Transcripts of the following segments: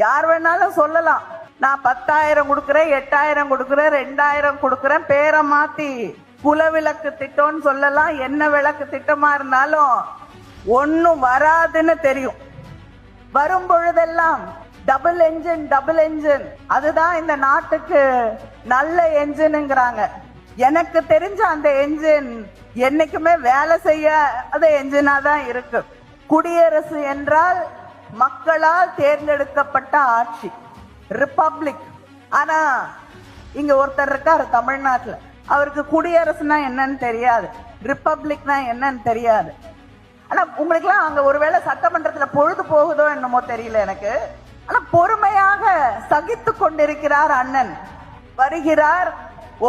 யார் வேணாலும் சொல்லலாம், நான் 10,000 கொடுக்குறேன், 8,000 கொடுக்குறேன், 2,000 கொடுக்குறேன், பேரை மாத்தி குலவிளக்கு திட்டம்னு சொல்லலாம். என்ன விளக்கு திட்டமா இருந்தாலும் ஒன்னும் வராதுன்னு தெரியும். வரும் பொழுதெல்லாம் டபுள் என்ஜின் அதுதான் இந்த நாட்டுக்கு நல்ல என்ஜின்ங்கிறாங்க. எனக்கு தெரிஞ்ச அந்த என்ஜின் என்னைக்குமே வேலை செய்ய அது என்ஜினா தான் இருக்கு. குடியரசு என்றால் மக்களால் தேர்ந்தெடுக்கப்பட்ட ஆட்சி, ரிப்பப்ளிக். ஆனா இங்க ஒருத்தர் இருக்காரு தமிழ்நாட்டுல, அவருக்கு குடியரசுனா என்னன்னு தெரியாது, ரிப்பப்ளிக்னா என்னன்னு தெரியாது. ஆனா உங்களுக்கு எல்லாம் அங்க ஒருவேளை சட்டமன்றத்துல பொழுது போகுதோ என்னமோ தெரியல எனக்கு. ஆனா பொறுமையாக சகித்து கொண்டிருக்கிறார் அண்ணன். வருகிறார்,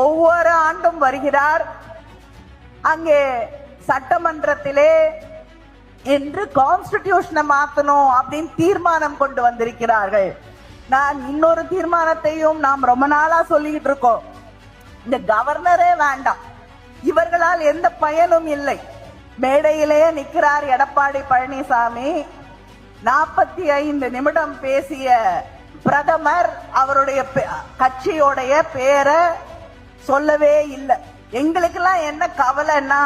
ஒவ்வொரு ஆண்டும் வருகிறார். அங்கே சட்டமன்றத்திலே என்று கான்ஸ்டிடியூஷனை மாத்தணும் அப்படின்னு தீர்மானம் கொண்டு வந்திருக்கிறார்கள். நான் இன்னொரு தீர்மானத்தையும் நாம் ரொம்ப நாளா சொல்லிட்டு இருக்கோம். இந்த கவர்னரே வேண்டாம், இவர்களால் எந்த பயனும் இல்லை. மேடையிலேயே நிற்கிறார் எடப்பாடி பழனிசாமி. 45 நிமிடம் பேசிய பிரதமர் அவருடைய கட்சியோடைய பேரை சொல்லவே இல்லை. எங்களுக்கெல்லாம் என்ன கவலைன்னா,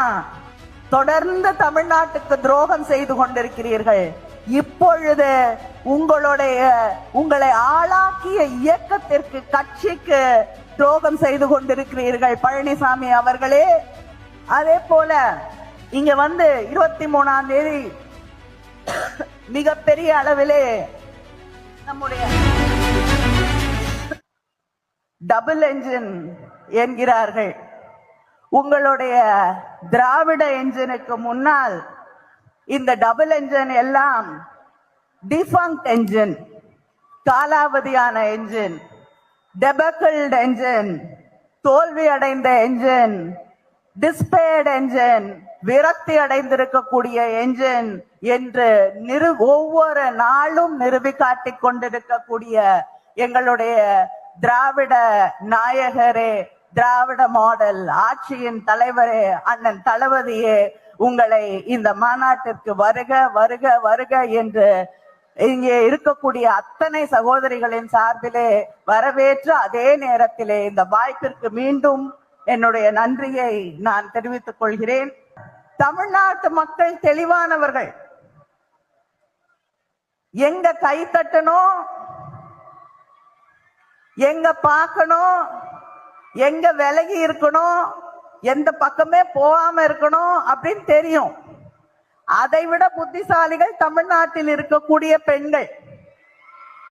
தொடர்ந்து தமிழ்நாட்டுக்கு துரோகம் செய்து கொண்டிருக்கிறீர்கள். இப்பொழுது உங்களை ஆளாக்கிய இயக்கத்திற்கு, கட்சிக்கு துரோகம் செய்து கொண்டிருக்கிறீர்கள் பழனிசாமி அவர்களே. அதே போல இங்க 23ஆம் தேதி மிகப்பெரிய அளவிலே நம்முடைய டபுள் என்ஜின் என்கிறார்கள். உங்களுடைய திராவிட என்ஜினுக்கு முன்னால் இந்த டபுள் என்ஜின் எல்லாம் டிஃபங்க்ட் என்ஜின், காலாவதியான என்ஜின், டெபக்கிள்ட் என்ஜின், தோல்வி அடைந்த என்ஜின், டிஸ்பேர்ட் என்ஜின், விரக்தி அடைந்திருக்கக்கூடிய என்ஜின் என்று ஒவ்வொரு நாளும் நிறுவி காட்டிக் கொண்டிருக்கக்கூடிய எங்களுடைய திராவிட நாயகரே, திராவிட மாடல் ஆட்சியின் தலைவரே, அண்ணன் தளபதியே, உங்களை இந்த மாநாட்டிற்கு வருக வருக வருக என்று இங்கே இருக்கக்கூடிய அத்தனை சகோதரிகளின் சார்பிலே வரவேற்று, அதே நேரத்திலே இந்த வாய்ப்பிற்கு மீண்டும் என்னுடைய நன்றியை நான் தெரிவித்துக் கொள்கிறேன். தமிழ்நாட்டு மக்கள் தெளிவானவர்கள். எங்க கை தட்டணும், எங்க பார்க்கணும், எங்க விலகி இருக்கணும், எந்த பக்கமே போகாம இருக்கணும் அப்படின்னு தெரியும். அதை விட புத்திசாலிகள் தமிழ்நாட்டில் இருக்கக்கூடிய பெண்கள்.